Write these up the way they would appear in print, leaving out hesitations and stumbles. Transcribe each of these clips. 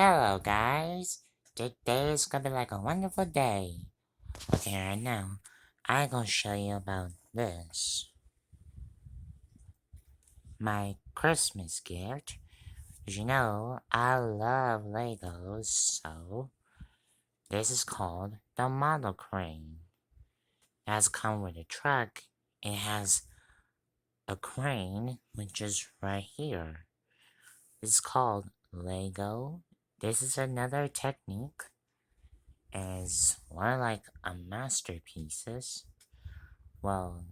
Hello, guys. Today is gonna be like a wonderful day. Okay, right now, I'm gonna show you about this. My Christmas gift. As you know, I love Legos, so this is called the model crane. It has come with a truck. It has a crane, which is right here. It's called Lego. This is another technique. As one like a masterpieces. Well,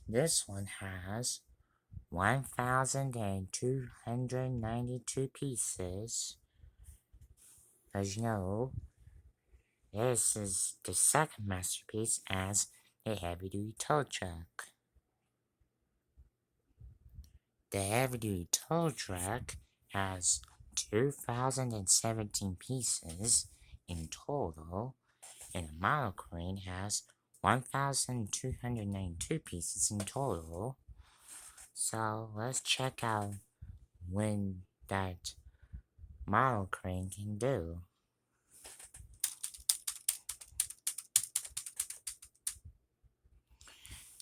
this one has 1,292 pieces. As you know, this is the second masterpiece as a heavy-duty tow truck. The heavy-duty tow truck has 2,017 pieces in total, and the model crane has 1,292 pieces in total. So let's check out when that model crane can do.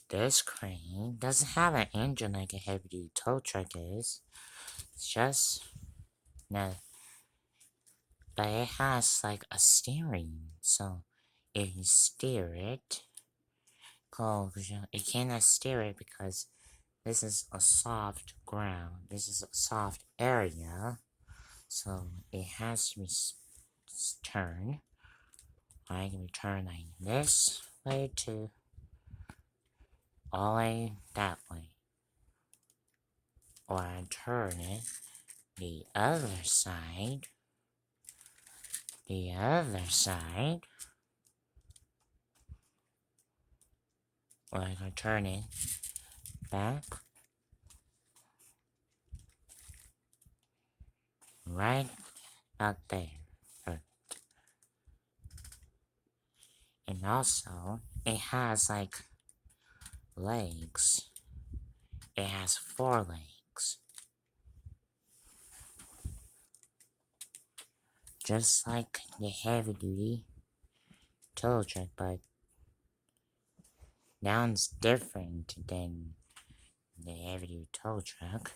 This crane doesn't have an engine like a heavy-duty tow truck is. It's just no, but it has like a steering. So if you steer it, it cannot steer it because this is a soft ground. This is a soft area. So it has to be turned. I can turn like this way to all the way that way. Or I turn it the other side. The other side. Or I can turn it back. Right out there. And also, it has like legs. It has 4 legs. Just like the heavy duty tow truck, but that one's different than the heavy duty tow truck.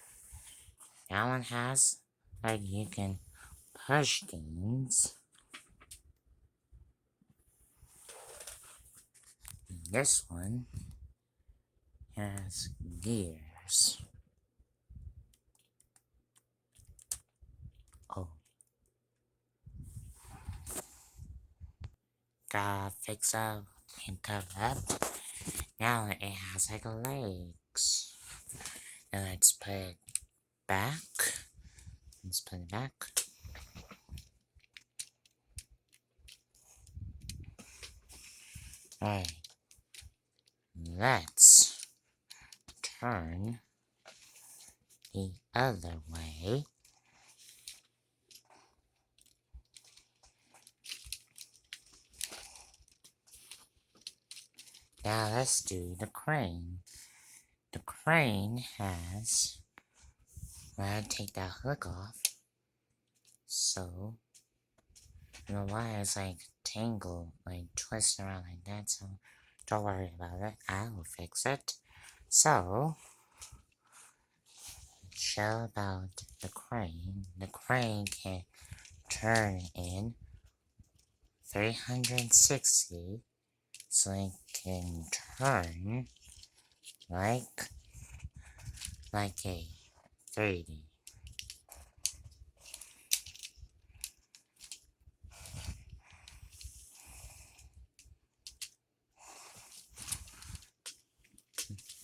That one has like you can push things. This one has gears. Oh. Gotta fix up and cover up. Now it has like legs. Now let's put it back. Let's put it back. Alright. Let's turn the other way. Now let's do the crane. The crane has, I take that hook off, so the wire is like tangled, like twisted around like that, so don't worry about it, I will fix it. So, show about the crane. The crane can turn in 360, so it can turn like a 3D.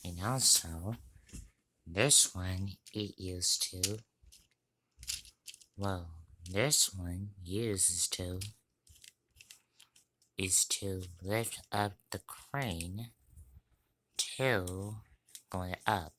And also, this one it used to, well, this one uses to, is to lift up the crane to going up.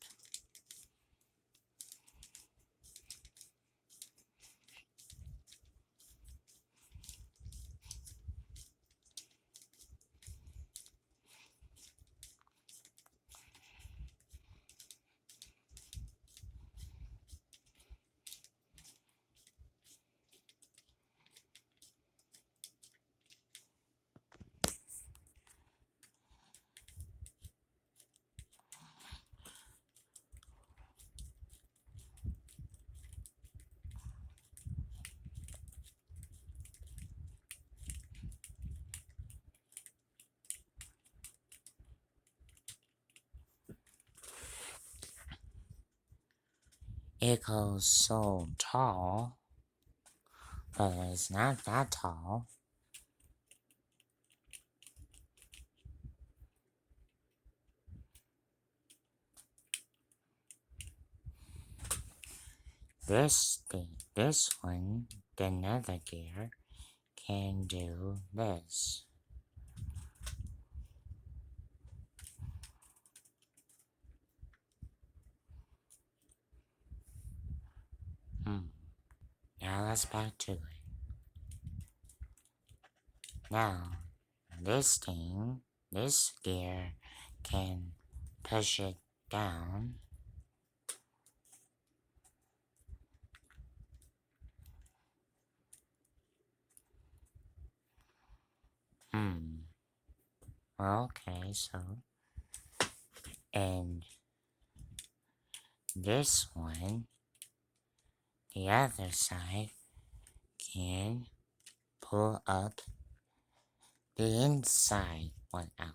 It goes so tall, but it's not that tall. This one, the nether gear, can do this. Now let's back to it. Now, this gear can push it down. Okay, so, and this one, the other side, can pull up the inside one out.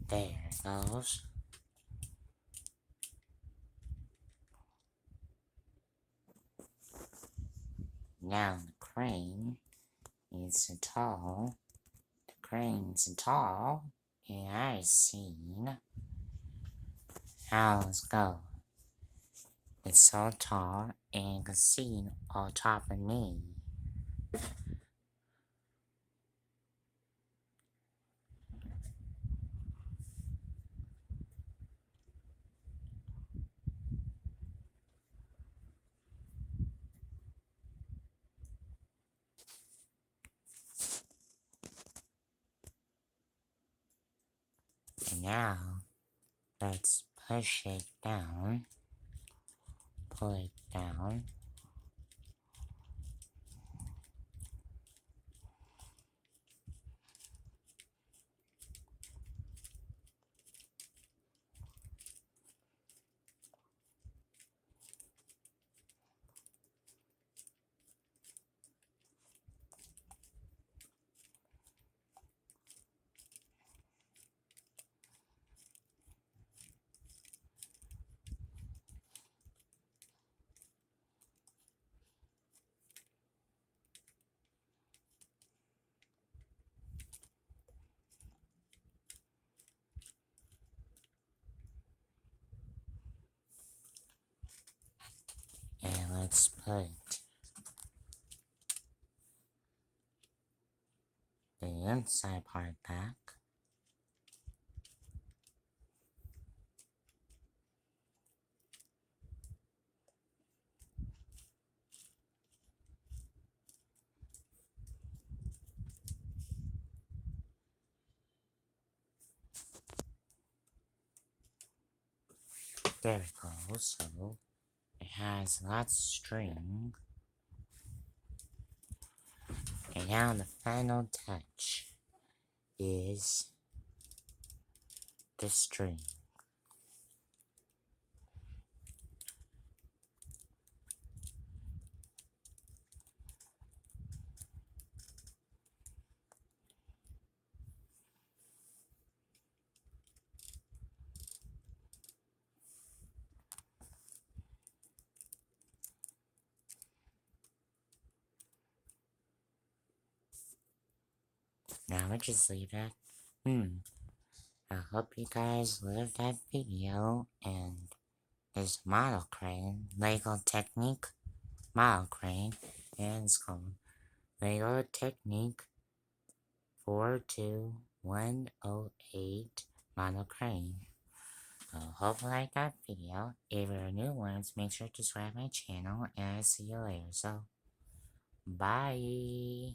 There it goes. Now the crane is tall. The crane's tall, and I've seen how it's go. It's so tall and you can see on top of me. And now, let's push it down. Pull it down. And let's put the inside part back. There it goes. So it has lots of string. And now the final touch is the string. Now I just leave it. I hope you guys loved that video, and this model crane, Lego Technic model crane, and it's called Lego Technic 42108 model crane. Hope you like that video. If you're new ones, make sure to subscribe my channel, and I'll see you later. So, bye!